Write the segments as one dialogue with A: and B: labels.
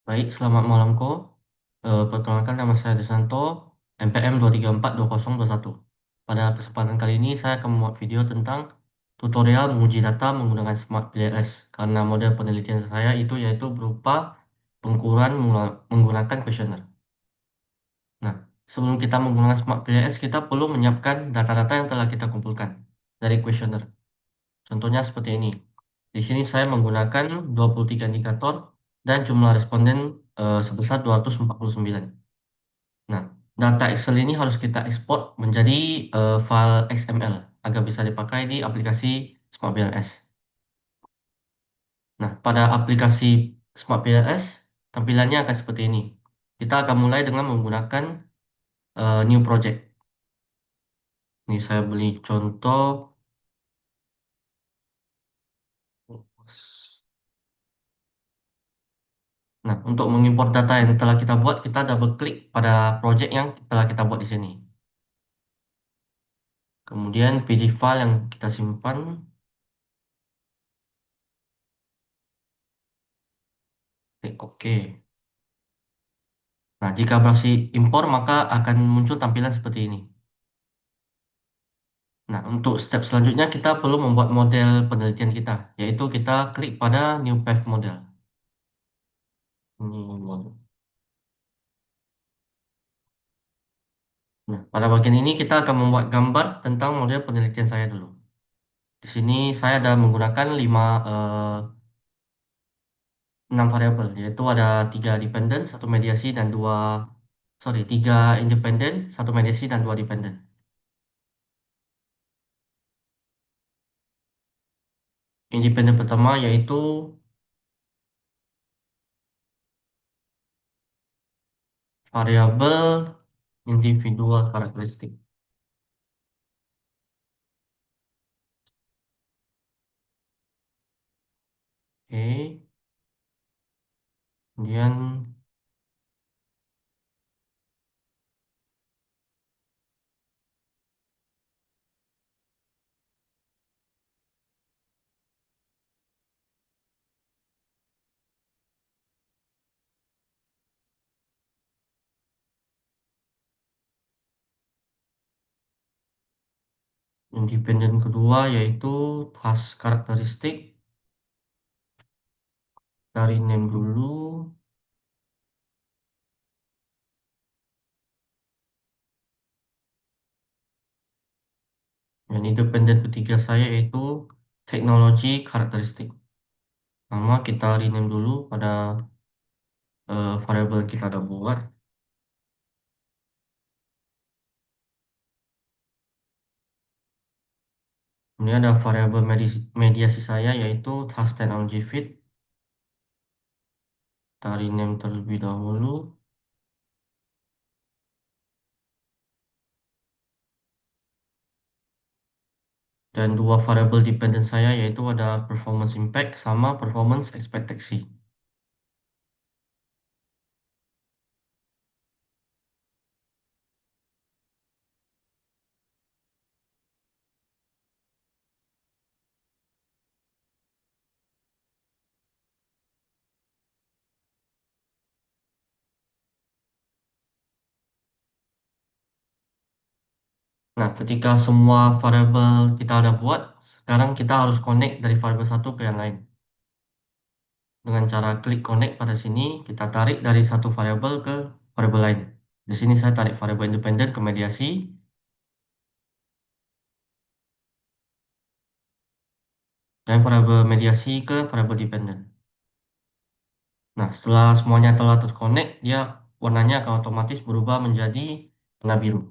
A: Baik, selamat malam Ko. Perkenalkan nama saya Desanto, NPM 2342021. Pada kesempatan kali ini saya akan membuat video tentang tutorial menguji data menggunakan Smart PLS karena model penelitian saya itu yaitu berupa pengukuran menggunakan kuesioner. Nah, sebelum kita menggunakan Smart PLS, kita perlu menyiapkan data-data yang telah kita kumpulkan dari kuesioner. Contohnya seperti ini. Di sini saya menggunakan 23 indikator dan jumlah responden sebesar 249. Nah, data Excel ini harus kita ekspor menjadi file XML agar bisa dipakai di aplikasi Smart BLS. Nah, pada aplikasi Smart BLS, tampilannya akan seperti ini. Kita akan mulai dengan menggunakan new project. Ini saya beri contoh. Nah, untuk mengimport data yang telah kita buat, kita double klik pada project yang telah kita buat di sini. Kemudian pilih file yang kita simpan. Klik OK. Nah, jika berhasil impor, maka akan muncul tampilan seperti ini. Nah, untuk step selanjutnya kita perlu membuat model penelitian kita, yaitu kita klik pada New Path Model. Ini model. Nah, pada bagian ini kita akan membuat gambar tentang model penelitian saya dulu. Di sini saya ada menggunakan 6 variabel, yaitu ada 3 dependen, satu mediasi dan dua, sorry, 3 independen, satu mediasi dan 2 dependen. Independen pertama yaitu variabel individual karakteristik. Oke, kemudian independen kedua yaitu task karakteristik dari name dulu, dan independen ketiga saya yaitu teknologi karakteristik. Nama kita rename dulu pada variabel yang kita ada buat. Kemudian ada variabel mediasi saya yaitu task technology fit dari name terlebih dahulu. Dan dua variabel dependent saya yaitu ada performance impact sama performance ekspektasi. Nah, ketika semua variabel kita udah buat, sekarang kita harus connect dari variabel satu ke yang lain. Dengan cara klik connect pada sini, kita tarik dari satu variabel ke variabel lain. Di sini saya tarik variabel independen ke mediasi, dan variabel mediasi ke variabel dependen. Nah, setelah semuanya telah terconnect, dia warnanya akan otomatis berubah menjadi warna biru.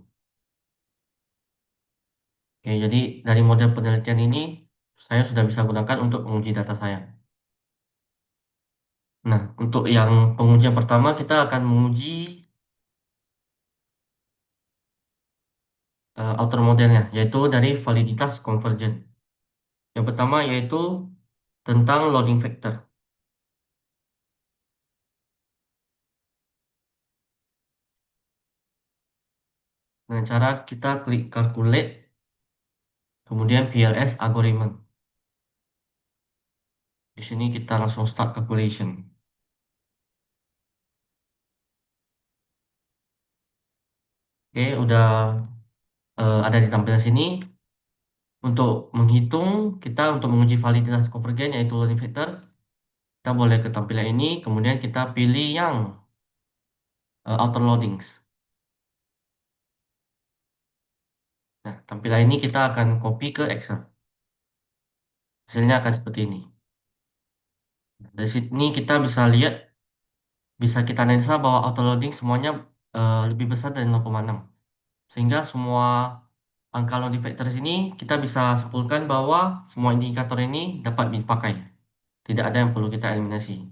A: Oke, jadi dari model penelitian ini, saya sudah bisa gunakan untuk menguji data saya. Nah, untuk yang pengujian pertama, kita akan menguji outer modelnya, yaitu dari validitas convergent. Yang pertama yaitu tentang loading factor. Dengan cara kita klik calculate, kemudian PLS algorithm. Di sini kita langsung start calculation. Oke, udah ada di tampilan sini. Untuk menghitung, kita untuk menguji validitas konvergen yaitu learning factor, kita boleh ke tampilan ini, kemudian kita pilih yang outer loadings. Nah, tampilan ini kita akan copy ke Excel. Hasilnya akan seperti ini. Dari sini kita bisa lihat, bisa kita analisa bahwa auto loading semuanya lebih besar dari 0,6. Sehingga semua angka loading factor ini kita bisa simpulkan bahwa semua indikator ini dapat dipakai. Tidak ada yang perlu kita eliminasi.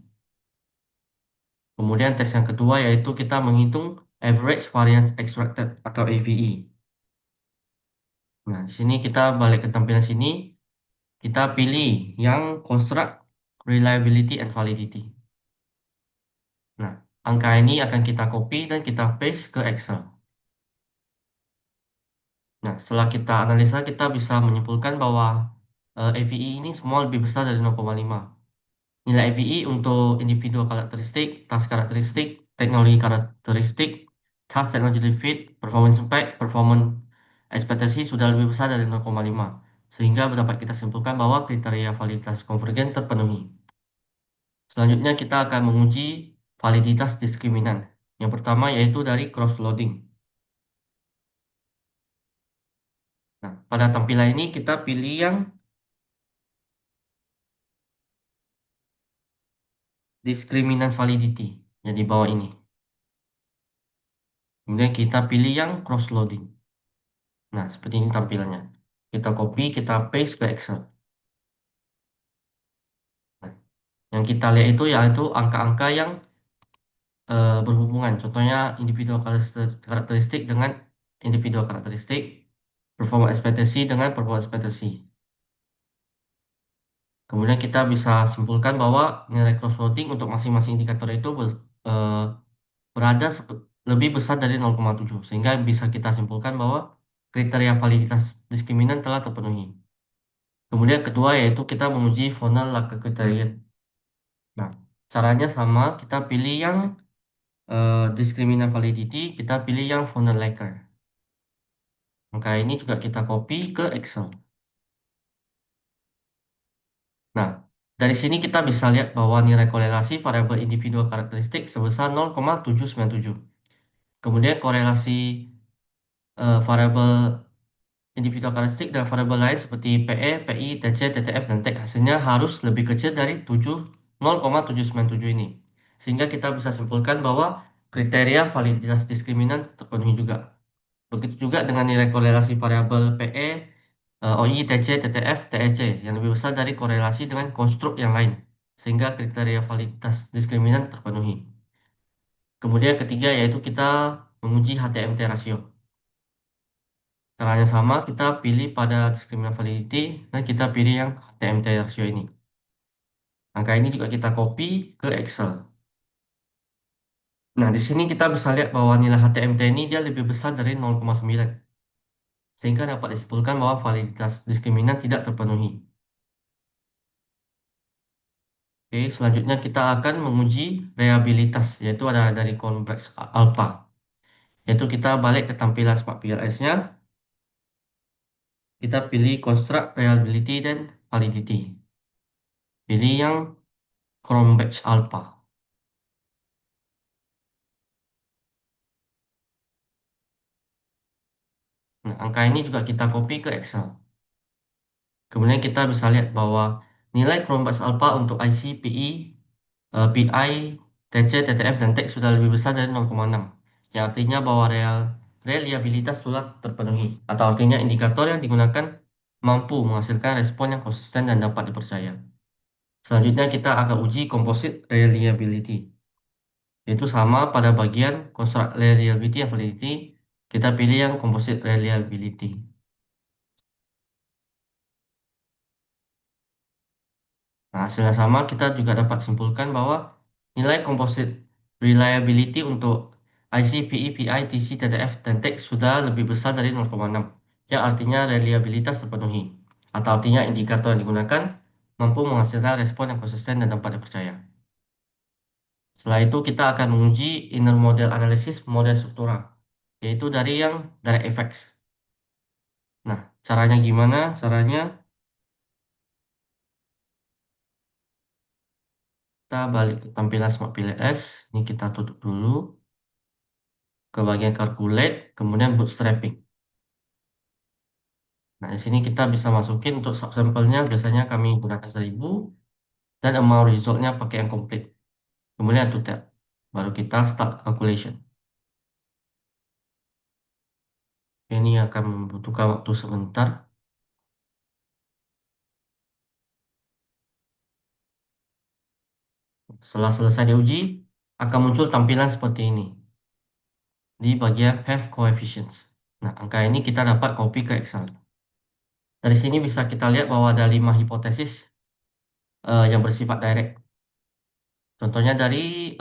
A: Kemudian tes yang kedua yaitu kita menghitung average variance expected atau AVE. Nah, di sini kita balik ke tampilan sini, kita pilih yang construct reliability and validity. Nah, angka ini akan kita copy dan kita paste ke Excel. Nah, setelah kita analisa, kita bisa menyimpulkan bahwa AVE ini semua lebih besar dari 0,5. Nilai AVE untuk individual karakteristik, task karakteristik, teknologi karakteristik, task technology fit, performance impact, performance ekspektasi sudah lebih besar dari 0,5. Sehingga dapat kita simpulkan bahwa kriteria validitas konvergen terpenuhi. Selanjutnya kita akan menguji validitas diskriminan. Yang pertama yaitu dari cross-loading. Nah, pada tampilan ini kita pilih yang diskriminan validity yang di bawah ini. Kemudian kita pilih yang cross-loading. Nah, seperti ini tampilannya. Kita copy, kita paste ke Excel. Nah, yang kita lihat itu yaitu angka-angka yang berhubungan. Contohnya individual karakteristik dengan individual karakteristik, performa ekspektasi dengan performa ekspektasi. Kemudian kita bisa simpulkan bahwa nilai cross-loading untuk masing-masing indikator itu eh, berada lebih besar dari 0,7 sehingga bisa kita simpulkan bahwa kriteria validitas diskriminan telah terpenuhi. Kemudian kedua yaitu kita menguji Funnel Lacker Criterion. Nah, caranya sama, kita pilih yang diskriminan validity, kita pilih yang Funnel Lacker. Maka ini juga kita copy ke Excel. Nah, dari sini kita bisa lihat bahwa nilai korelasi variabel individual karakteristik sebesar 0,797. Kemudian korelasi variabel individu karakteristik dan variabel lain seperti PE, PI, TC, TTF, dan TEK hasilnya harus lebih kecil dari 0,797 ini. Sehingga kita bisa simpulkan bahwa kriteria validitas diskriminan terpenuhi juga. Begitu juga dengan nilai korelasi variabel PE, OI, TC, TTF, TEC yang lebih besar dari korelasi dengan konstruk yang lain. Sehingga kriteria validitas diskriminan terpenuhi. Kemudian ketiga yaitu kita menguji HTMT rasio. Caranya sama, kita pilih pada discriminant validity dan kita pilih yang HTMT ratio ini. Angka ini juga kita copy ke Excel. Nah, di sini kita bisa lihat bahwa nilai HTMT ini dia lebih besar dari 0,9. Sehingga dapat disimpulkan bahwa validitas diskriminan tidak terpenuhi. Oke, selanjutnya kita akan menguji reliabilitas, yaitu ada dari kompleks alpha. Yaitu kita balik ke tampilan Smart PLS-nya, kita pilih construct reliability dan validity. Pilih yang Chrome Batch Alpha. Nah, angka ini juga kita copy ke Excel. Kemudian kita bisa lihat bahwa nilai Chromebus Alpha untuk IC, PI, PI, TC, TTF, dan TEK sudah lebih besar dari 0,6. Yang artinya bahwa reliabilitas sudah terpenuhi. Atau artinya indikator yang digunakan mampu menghasilkan respon yang konsisten dan dapat dipercaya. Selanjutnya kita akan uji composite reliability. Itu sama pada bagian construct reliability and validity, kita pilih yang composite reliability. Nah, hasilnya sama, kita juga dapat simpulkan bahwa nilai composite reliability untuk IC, PE, PI, TC, TTF, dan TEK sudah lebih besar dari 0,6, yang artinya reliabilitas terpenuhi. Atau artinya indikator yang digunakan mampu menghasilkan respon yang konsisten dan dapat dipercaya. Setelah itu kita akan menguji inner model analysis model struktural. yaitu dari yang direct effects. Nah, caranya gimana? Caranya kita balik ke tampilan Smart PLS. Ini kita tutup dulu ke bagian calculate, kemudian bootstrapping. Nah, di sini kita bisa masukin untuk subsampelnya biasanya kami gunakan 1000 dan amount resultnya pakai yang complete. Kemudian to tab. Baru kita start calculation. Ini akan membutuhkan waktu sebentar. Setelah selesai diuji, akan muncul tampilan seperti ini di bagian Have Coefficients. Nah, angka ini kita dapat copy ke Excel. Dari sini bisa kita lihat bahwa ada 5 hipotesis yang bersifat direct. Contohnya dari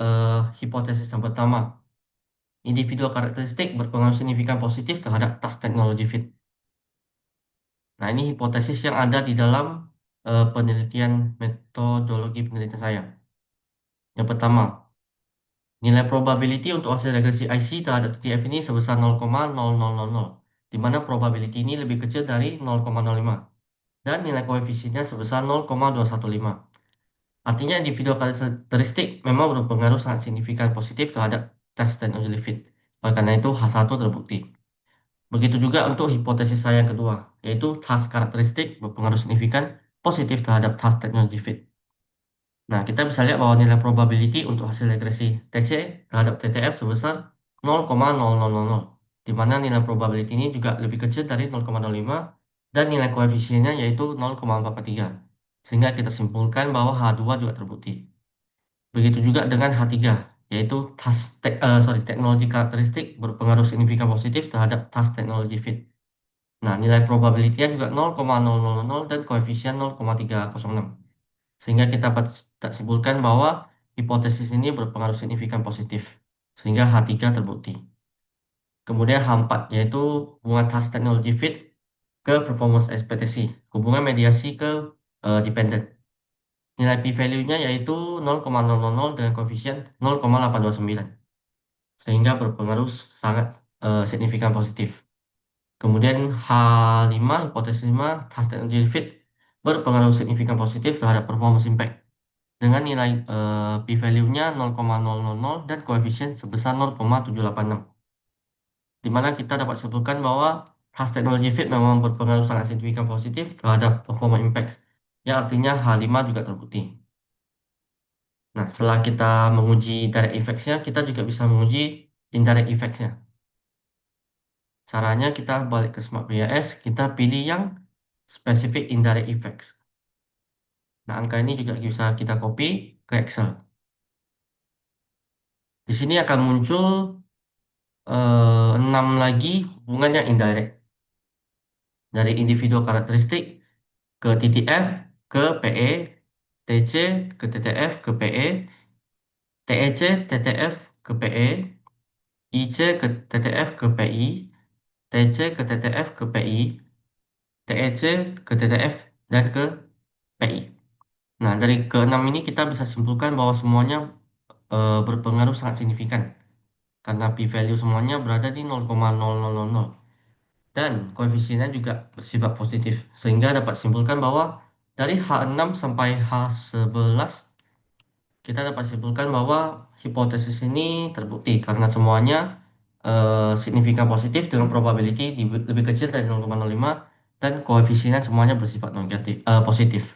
A: hipotesis yang pertama, individual karakteristik berpengaruh signifikan positif terhadap task technology fit. Nah, ini hipotesis yang ada di dalam penelitian metodologi penelitian saya. Yang pertama, nilai probability untuk hasil regresi IC terhadap TTF ini sebesar 0,0000, di mana probability ini lebih kecil dari 0,05 dan nilai koefisiennya sebesar 0,215. Artinya individu karakteristik memang berpengaruh sangat signifikan positif terhadap tes dan uji fit. Oleh karena itu, H1 terbukti. Begitu juga untuk hipotesis saya yang kedua, yaitu task karakteristik berpengaruh signifikan positif terhadap task technology fit. Nah, kita bisa lihat bahwa nilai probability untuk hasil regresi TC terhadap TTF sebesar 0,0000, di mana nilai probability ini juga lebih kecil dari 0,05 dan nilai koefisiennya yaitu 0,443. Sehingga kita simpulkan bahwa H2 juga terbukti. Begitu juga dengan H3, yaitu teknologi karakteristik berpengaruh signifikan positif terhadap task technology fit. Nah, nilai probability-nya juga 0,000 dan koefisien 0,306. Sehingga kita dapat simpulkan bahwa hipotesis ini berpengaruh signifikan positif. Sehingga H3 terbukti. Kemudian H4, yaitu hubungan task technology fit ke performance ekspektasi. Hubungan mediasi ke dependent. Nilai p-value-nya yaitu 0,000 dengan koefisien 0,829. Sehingga berpengaruh sangat signifikan positif. Kemudian H5, hipotesis 5, task technology fit berpengaruh signifikan positif terhadap performance impact dengan nilai p-value-nya 0,000 dan koefisien sebesar 0,786. Di mana kita dapat sebutkan bahwa task technology fit memang berpengaruh sangat signifikan positif terhadap performance impact. Ya artinya H5 juga terbukti. Nah, setelah kita menguji direct effects-nya, kita juga bisa menguji indirect effects-nya. Caranya kita balik ke Smart BIS, kita pilih yang specific indirect effects. Nah, angka ini juga bisa kita copy ke Excel. Di sini akan muncul 6 lagi hubungan yang indirect. Dari individu karakteristik ke TTF ke PE, TC ke TTF ke PE, TEC TTF ke PE, IC ke TTF ke PI, TC ke TTF ke PI, TEC ke TTF dan ke PI. Nah, dari keenam ini kita bisa simpulkan bahwa semuanya berpengaruh sangat signifikan karena p-value semuanya berada di 0,0000 dan koefisiennya juga bersifat positif sehingga dapat simpulkan bahwa dari H6 sampai H11 kita dapat simpulkan bahwa hipotesis ini terbukti karena semuanya signifikan positif dengan probability lebih kecil dari 0,05 dan koefisiennya semuanya bersifat positif.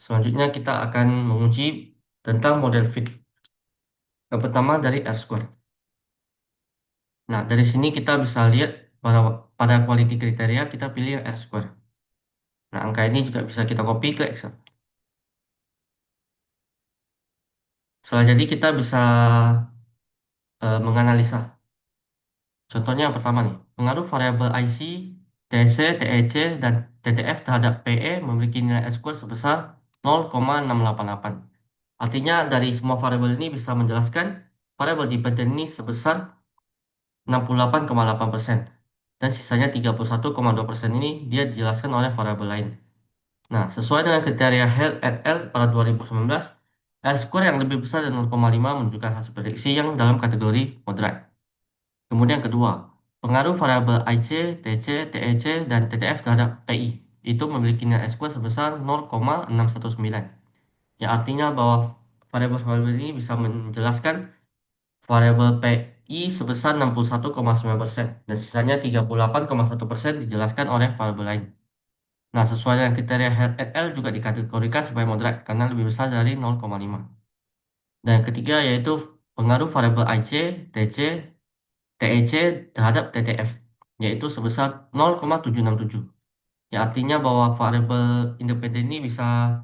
A: Selanjutnya kita akan menguji tentang model fit. Yang pertama dari R-square. Nah, dari sini kita bisa lihat pada quality kriteria kita pilih yang R-square. Nah, angka ini juga bisa kita copy ke Excel. Setelah jadi kita bisa menganalisa. Contohnya yang pertama nih, pengaruh variabel IC, TC, TEC, dan TTF terhadap PE memiliki nilai R-square sebesar 0,688. Artinya dari semua variabel ini bisa menjelaskan variabel dependent ini sebesar 68,8%. Dan sisanya 31,2% ini dia dijelaskan oleh variabel lain. Nah, sesuai dengan kriteria Held et al. Pada 2019, R-square yang lebih besar dari 0,5 menunjukkan hasil prediksi yang dalam kategori moderat. Kemudian kedua, pengaruh variabel IC, TC, TEC, dan TTF terhadap PI itu memiliki nilai R-square sebesar 0,619. Yang artinya bahwa variabel-variabel ini bisa menjelaskan variabel PI sebesar 61,9% dan sisanya 38,1% dijelaskan oleh variabel lain. Nah, sesuai dengan kriteria Head et al. Juga dikategorikan sebagai moderat karena lebih besar dari 0,5. Dan yang ketiga yaitu pengaruh variabel IC, TC, TEC terhadap TTF, yaitu sebesar 0,767. Ya, artinya bahwa variabel independen ini bisa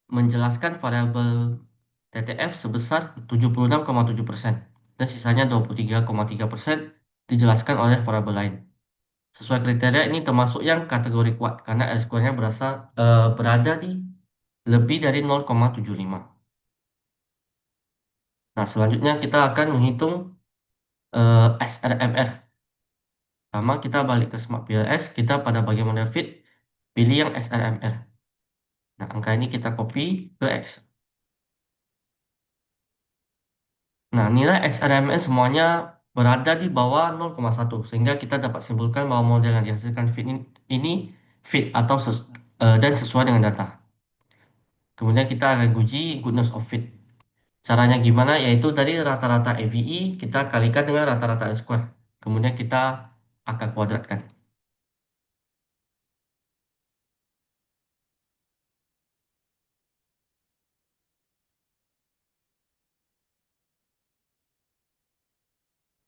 A: menjelaskan variabel TTF sebesar 76,7% dan sisanya 23,3% dijelaskan oleh variabel lain. Sesuai kriteria ini termasuk yang kategori kuat karena R-square-nya berada di lebih dari 0,75. Nah, selanjutnya kita akan menghitung SRMR. Pertama, kita balik ke Smart PLS, kita pada bagian model fit, pilih yang SRMR. Nah, angka ini kita copy ke Excel. Nah, nilai SRMR semuanya berada di bawah 0,1, sehingga kita dapat simpulkan bahwa model yang dihasilkan fit ini fit atau dan sesuai dengan data. Kemudian kita akan uji goodness of fit. Caranya gimana? Yaitu dari rata-rata AVI kita kalikan dengan rata-rata R-square. Kemudian kita akan kuadratkan.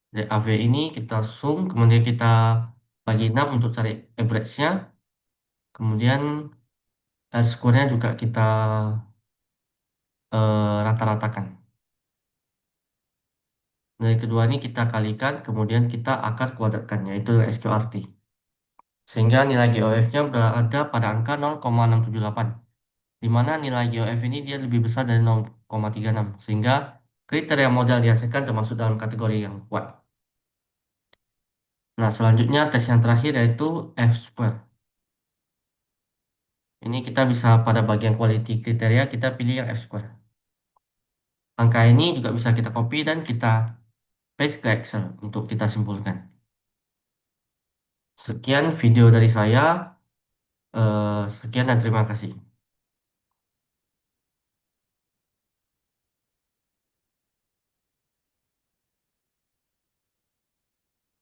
A: Dari AV ini kita zoom, kemudian kita bagi 6 untuk cari average-nya. Kemudian R-square-nya juga kita rata-ratakan. Dari kedua ini kita kalikan, kemudian kita akar kuadratkan, yaitu SQRT. Sehingga nilai GOF-nya berada pada angka 0,678. Di mana nilai GOF ini dia lebih besar dari 0,36. Sehingga kriteria modal dihasilkan termasuk dalam kategori yang kuat. Nah, selanjutnya tes yang terakhir yaitu F-square. Ini kita bisa pada bagian quality kriteria, kita pilih yang F-square. Angka ini juga bisa kita copy dan kita paste ke Excel untuk kita simpulkan. Sekian video dari saya. Sekian dan terima kasih.